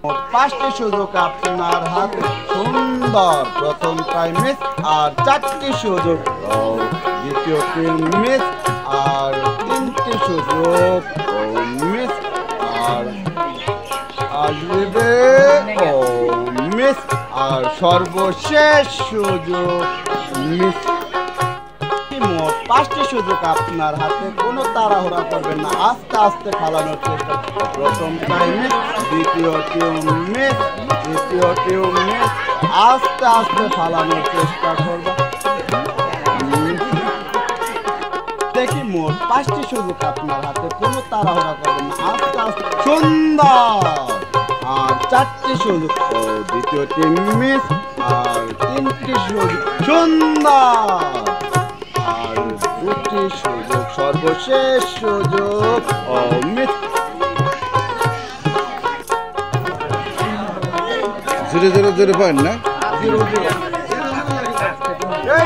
পাঁচটি সুযোগ আপনার হাতে, সুন্দর প্রথমটাই মিস আর চারটি সুযোগ, দ্বিতীয়টি মিস আর তিনটি সুযোগ মিস আর আসবে মিস আর সর্বশেষ সুযোগ মিস। মোট পাঁচটি সুযোগ আপনার হাতে, কোনো তাড়াহুড়া করবেন না, আস্তে আস্তে খেলানোর চেষ্টা। প্রথমটাই মিস, দ্বিতীয়টিও মিস, তৃতীয়টিও মিস, আস্তে আস্তে ফালানোর চেষ্টা করবেন। দেখি মোট পাঁচটি সুযোগ আপনার হাতে, কোনো তাড়াহুড়া করবেন না, আস্তে আস্তে। সুন্দর আর চারটি সুযোগ, দ্বিতীয়টি মিস আর তিনটি সুযোগ সুন্দর আর দুটি সুযোগ, সর্বশেষ সুযোগ miss. Zero zero zero point না, জিরো জিরো।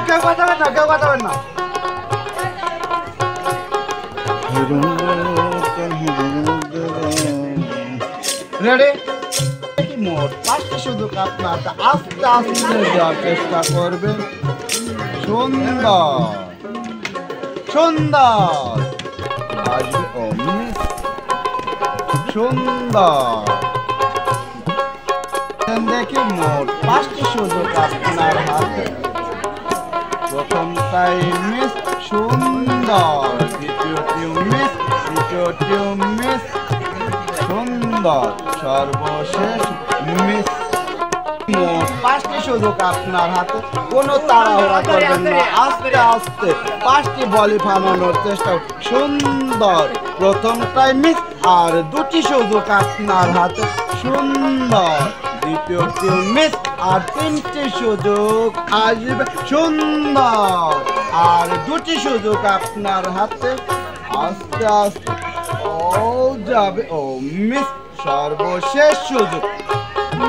কেউ কাটাবেন না, কেউ কাটাবেন না। রেডি? মোট পাঁচটি সুযোগ আপনার, আস্তে আস্তে দেওয়ার চেষ্টা করবেন। সুন্দর সুন্দর আসবে মিস, সুন্দর। দেখি মোট পাঁচটি সুযোগ আপনার হাতে, প্রথমটাই মিস, সুন্দর, দ্বিতীয়টিও মিস, তৃতীয়টিও মিস, সুন্দর, সর্বশেষ মিস। মোট পাঁচটি সুযোগ আপনার হাতে, কোনো তাড়াহুড়া করবেন না, আস্তে আস্তে পাঁচটি বলি ফানানোর চেষ্টা। সুন্দর, প্রথমটাই মিস আর দুটি সুযোগ আপনার হাতে, সুন্দর, দ্বিতীয়টি মিস আর তিনটি সুযোগ আসবে, সুন্দর আর দুটি সুযোগ আপনার হাতে, আস্তে আস্তে যাবে মিস, সর্বশেষ সুযোগ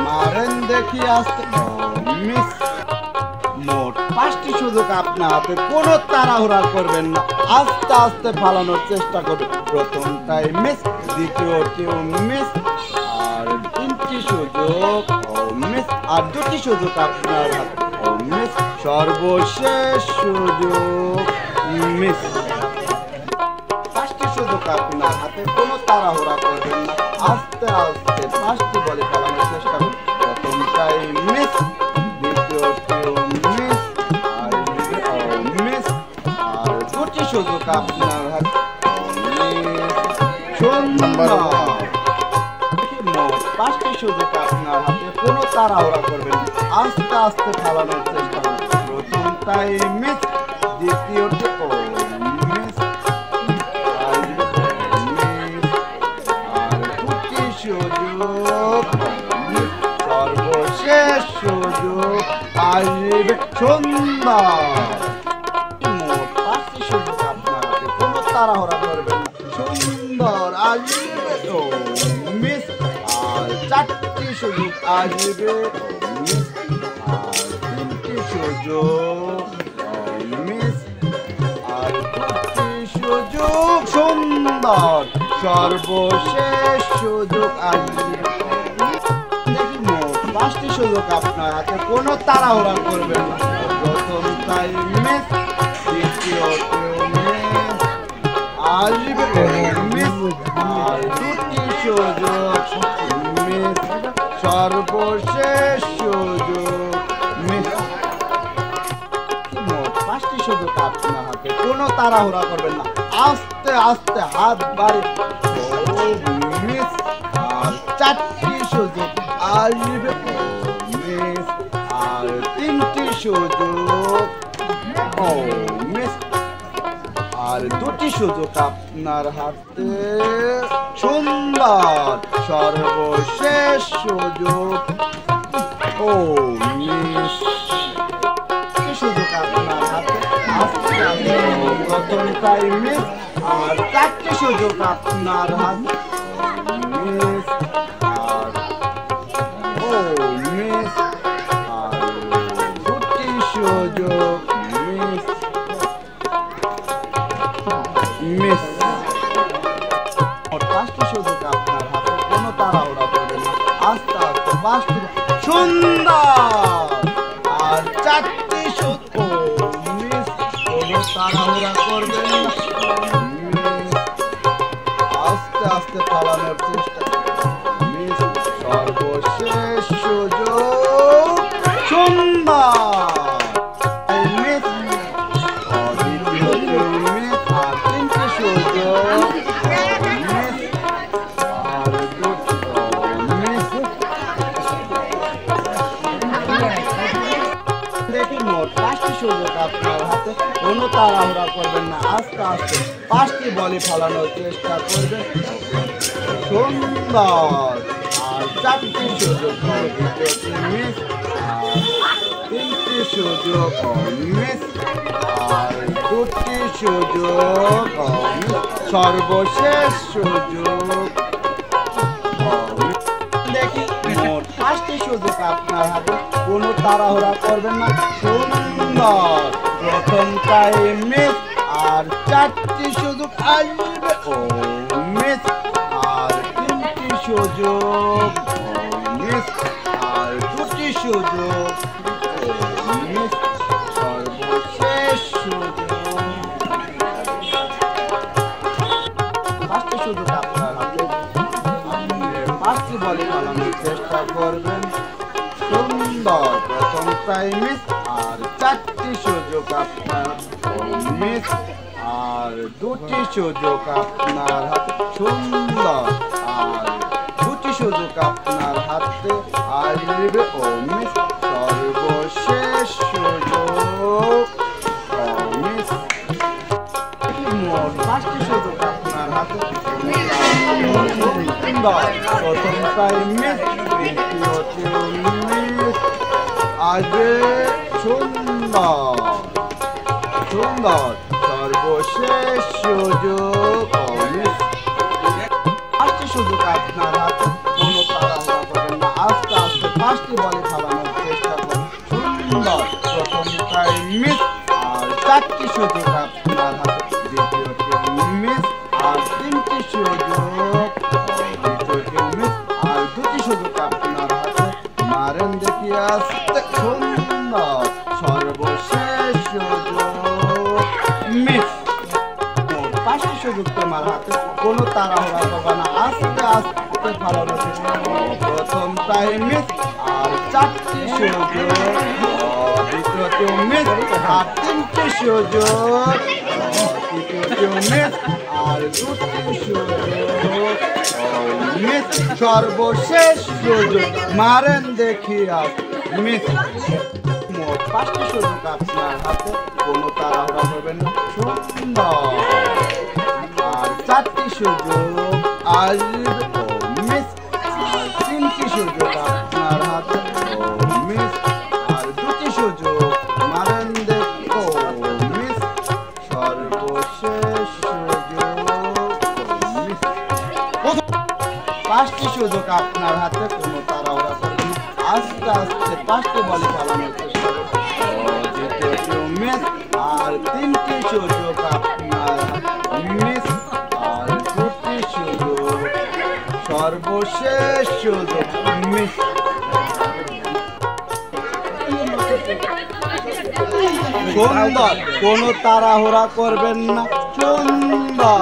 মারেন দেখি আসতে মিস। মোট পাঁচটি সুযোগ আপনার হাতে, কোনো তাড়াহুড়া করবেন না, আস্তে আস্তে ফালানোর চেষ্টা করবেন। প্রথমটাই মিস, দ্বিতীয়টিও মিস আর তিনটি সুযোগ মিস আর দুটি সুযোগ আপনার হাতে মিস, সর্বশেষ সুযোগ মিস। পাঁচটি সুযোগ আপনার হাতে, কোনো তাড়াহুড়া করবেন না, আস্তে আস্তে পাঁচটি বলে চালানোর চেষ্টা করুন। প্রথমটাই মিস, দ্বিতীয়টিও মিস আর মিস আর দুটি সুযোগ আপনার হাতে মিস, সুন্দর। মোট পাঁচটি সুযোগ আপনার হাতে, কোনো তাড়াহুড়া করবেন না, আস্তে আস্তে চালানোর চেষ্টা করুন। প্রথমটাই মিস, দ্বিতীয়টি মিস আর দুটি সুযোগ, সর্বশেষ সুযোগ আসবে, সুন্দর। মোট পাঁচটি সুযোগ আপনার হাতে, কোনো তাড়াহুড়া করবেন না, সুন্দর আসবে মিস আর চারটি সুযোগ আসবে মিস আর তিনটি সুযোগ মিস আর দুটি সুযোগ, সুন্দর, সর্বশেষ সুযোগ আসবে। মোট পাঁচটি সুযোগ আপনার হাতে, কোনো তাড়াহুড়া করবেন না। প্রথমটাই মিস, দ্বিতীয়টিও মিস আসবে মিস আর দুটি সুযোগ মিস, সর্বশেষ সুযোগ মিস। মোট পাঁচটি সুযোগ আপনার হাতে, কোনো তাড়াহুড়া করবেন না, আস্তে আস্তে হাত বাড়ি মিস আর চারটি সুযোগ আসবে মিস আর তিনটি সুযোগ মিস আর দুটি সুযোগ আপনার হাতে, সুন্দর, সর্বশেষ সুযোগ মিস। সুযোগ আপনার হাতে, আস্তে আস্তে প্রথমটাই মিস আর চারটি সুযোগ আপনার হাতে মিস আর মিস আর দুটি সুযোগ মিস মিস। পাঁচটি সুযোগ আপনার হাতে, কোনো তাড়াহুড়া করবেন না, আস্তে 5টি সুন্দর আর 4টি মিস কোনো তাড়াহুড়া করবেন না আস্তে আস্তে ফালানোর চেষ্টা মিস সর্বশেষ সুযোগ সুন্দর মিস দ্বিতীয় মিস আর 3টি সুযোগ মিস আর 2টি মিস দেখি মোট 5টি সুযোগ আপনার হাতে কোনো তাড়াহুড়া করবেন না আস্তে আস্তে 5টি বলে ফালানোর চেষ্টা করবেন সুন্দর আর 4টি সুযোগ মিস আর 3টি সুযোগ মিস আর 2টি সুযোগ সর্বশেষ সুযোগ দেখি মোট 5টি সুযোগ আপনার হাতে কোনো তাড়াহুড়া করবেন না সুন্দর প্রথমটাই মিস আর 4টি সুযোগ আসবে মিস আর 3টি সুযোগ মিস আর 2টি সুযোগ মিস সর্বশেষ সুযোগ 5টি সুযোগ আপনার হাতে 5টি বলে ফালানোর চেষ্টা করবেন সুন্দর প্রথমটাই মিস আর 4টি সুযোগ আপনার মিস আর 2টি সুযোগ আপনার হাতে সুন্দর আর 2টি সুযোগ আপনার হাতে আসবে মিস সর্বশেষ সুযোগ মিস মোট 5টি সুযোগ আপনার হাতে সুন্দর প্রথমটাই মিস দ্বিতীয়টিও মিস আগে সুন্দর সুন্দর সর্বশেষ সুযোগ মিস 5টি সুযোগ আপনার হাতে কোনো তাড়াহুড়া করবেন না আস্তে আস্তে 5টি বলে ফালানোর চেষ্টা করুন সুন্দর প্রথমটাই মিস আর 4টি সুযোগ আপনার হাতে দ্বিতীয়টিও মিস আর 3টি সুযোগ দ্বিতীয়টিও মিস আর 2টি সুযোগ আপনার হাতে মারেন দেখি আস্তে সুন্দর সর্বশেষ সুযোগ মিস 5টি সুযোগ তোমার হাতে কোনো তাড়াহুড়া করবে না আস্তে আস্তে ফালানোর চেষ্টা প্রথমটাই মিস আর 4টি সুযোগ দ্বিতীয়টিও মিস আর 3টি সুযোগ তৃতীয়টিও মিস আর 2টি সুযোগ মিস সর্বশেষ সুযোগ মারেন দেখি আর মিস মোট 5টি সুযোগ আপনার হাতে কোনো তাড়াহুড়া করবেন না সুন্দর আর 4টি সুযোগ আসবে মিস আর 3টি সুযোগ আপনার হাতে মিস আর 2টি সুযোগ মারেন দেখো মিস সর্বশেষ সুযোগ মিস 5টি সুযোগ আপনার হাতে কোনো তাড়াহুড়া করবেন না আস্তে আস্তে 5টি বলে ফালানোর চেষ্টা করুন দ্বিতীয়টিও মিস আর 3টি সুযোগ আপনার মিস আর 2টি সুযোগ সর্বশেষ সুযোগ মিস সুন্দর কোনো তাড়াহুড়া করবেন না সুন্দর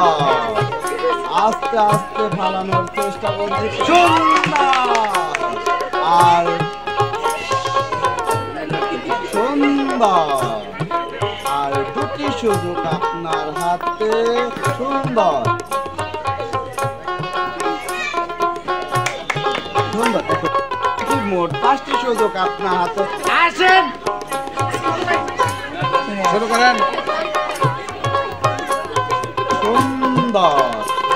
আস্তে আস্তে ফালানোর চেষ্টা করছি সুন্দর আর সুন্দর আর 2টি সুযোগ আপনার হাতে সুন্দর সুন্দর মোট 5টি সুযোগ আপনার হাতে আসেন শুরু করেন সুন্দর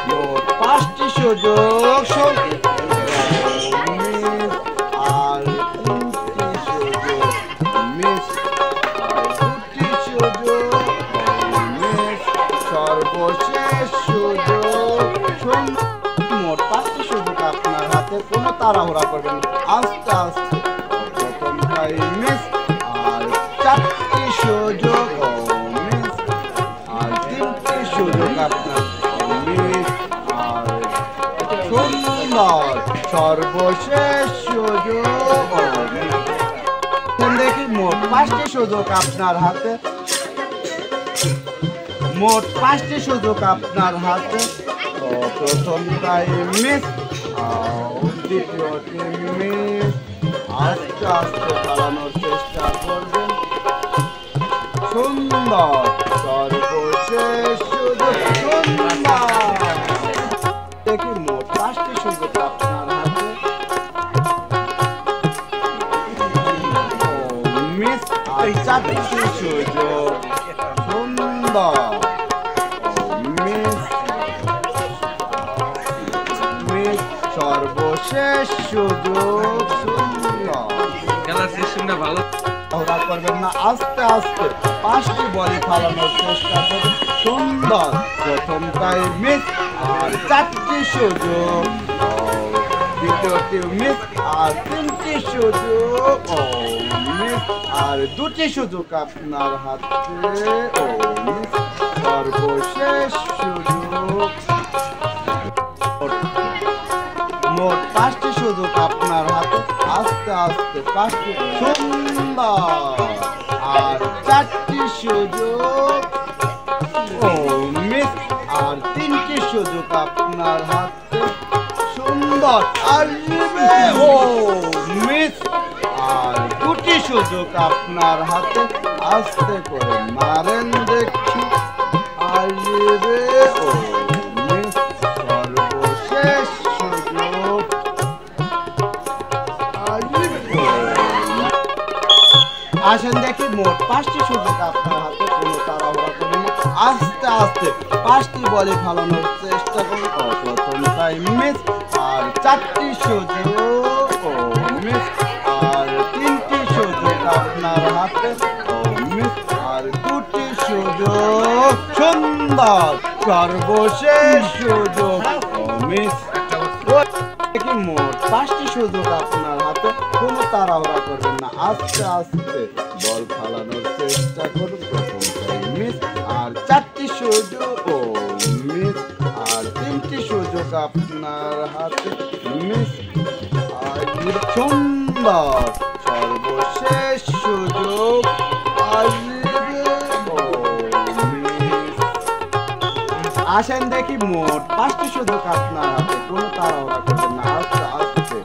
মোট 5টি সুযোগ মিস আর 3টি সুযোগ মিস আর 2টি সুযোগ মিস সর্বশেষ সুযোগ মোট 5টি সুযোগ আপনার হাতে কোনো তাড়াহুড়া করবেন না আস্তে আস্তে প্রথমটাই মিস আর 4টি সুযোগ মিস আর 3টি সুযোগ আপনার মিস আর সুন্দর সর্বশেষ সুযোগ। দেখি মোট 5টি সুযোগ আপনার হাতে, মোট 5টি সুযোগ আপনার হাতে। প্রথমটাই মিস, দ্বিতীয়টি মিস। আস্তে আস্তে চালানোর চেষ্টা করবেন। সুন্দর, সর্বশেষ সুযোগ। সুন্দর, দেখি মোট 5টি সুযোগ আপনার হাতে। মিস আর 4টি সুযোগ। সুন্দর, মিস মিস, সর্বশেষ সুযোগ। সুন্দর, খেলার সিস্টেমটা ভালো করবেন না, আস্তে আস্তে 5টি বলই ফালানোর চেষ্টা করবেন। সুন্দর, প্রথমটাই মিস আর 4টি সুযোগ। দ্বিতীয়টি মিস আর 3টি সুযোগ। মিস আর 2টি সুযোগ আপনার হাতে। মিস, সর্বশেষ সুযোগ। মোট 5টি সুযোগ আপনার হাতে। আস্তে আস্তে 5টি। সুন্দর, আর 4টি সুযোগ। মিস আর 3টি সুযোগ আপনার হাতে। সুন্দর, আসবে। মিস আর 2টি সুযোগ আপনার হাতে। আস্তে করে মারেন দেখি। আসবে। মিস, সর্বশেষ সুযোগ। আসেন দেখি মোট 5টি সুযোগ আপনার হাতে। কোনো তাড়াহুড়া করবেন না, আস্তে আস্তে 5টি বলে ফালানোর চেষ্টা করুন। প্রথমটাই মিস আর 4টি সুযোগ। মিস আর 3টি সুযোগ আপনার হাতে। মিস আর 2টি সুযোগ। সুন্দর, সর্বশেষ সুযোগ। মিস, দেখি মোট 5টি সুযোগ আপনার হাতে। কোনো তাড়াহুড়া করবেন না, আস্তে আস্তে বল ফালানোর চেষ্টা করুন। প্রথমটাই মিস আর 4টি সুযোগ। মিস আর 3টি সুযোগ আপনার হাতে। মিস আর সুন্দর, সর্বশেষ সুযোগ। আসেন দেখি মোট 5টি সুযোগ আপনার হাতে। কোনো তাড়াহুড়া করবেন না, আস্তে আস্তে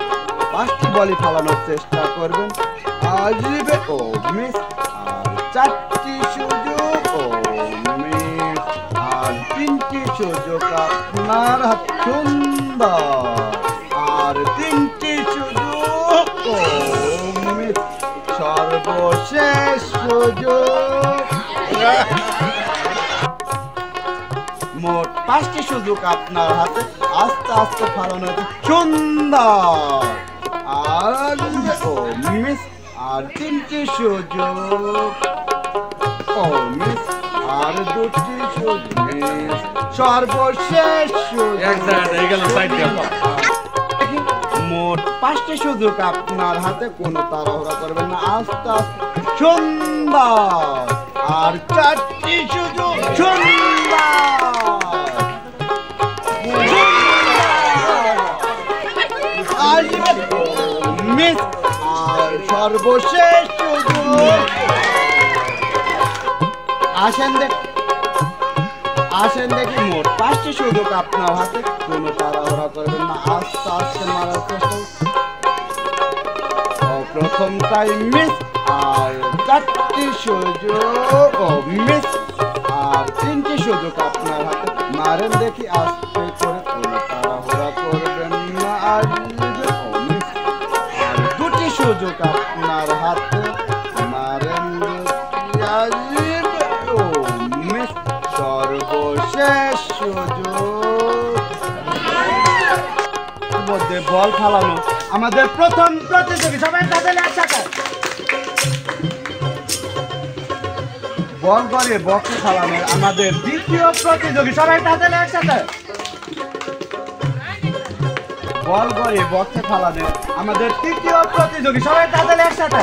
5টি বলই ফালানোর চেষ্টা করবেন। আসবে। মিস আর 4টি সুযোগ। মিস আর 3টি সুযোগ আপনার হাতে। সুন্দর, আর 3টি সুযোগ। মিস, সর্বশেষ সুযোগ। মোট 5টি সুযোগ আপনার হাতে। আস্তে আস্তে ফালানো। সুন্দর, আর মিস আর 3টি সুযোগ। মিস আর 2টি সুযোগ। মিস, সর্বশেষ সুযোগ। মোট 5টি সুযোগ আপনার হাতে। কোনো তাড়াহুড়া করবেন না, আস্তে আস্তে। সুন্দর, আর 4টি সুযোগ। সুন্দর, মিস আর সর্বশেষ সুযোগ। আসেন দেখি মোট 5টি সুযোগ আপনার হাতে। কোনো তাড়াহুড়া করবেন না, আস্তে আস্তে মারার চেষ্টা। প্রথমটাই মিস আর 4টি সুযোগ। মিস আর 3টি সুযোগ আপনার হাতে। মারেন দেখি আস্তে করে। কোনো তাড়াহুড়া করবেন না। আর 2টি সুযোগ আপনার হাতে। মারেন দেখি। আসবে। মিস, সর্বশেষ সুযোগ। মধ্যে বল ফালানো আমাদের প্রথম প্রতিযোগী। সবাই তাদের একসাথে বল করে বক্সে ফালানো আমাদের দ্বিতীয় প্রতিযোগী। সবাই তাদের একসাথে বল করে বক্সে ফালানো আমাদের তৃতীয় প্রতিযোগী। সবাই তাদের একসাথে।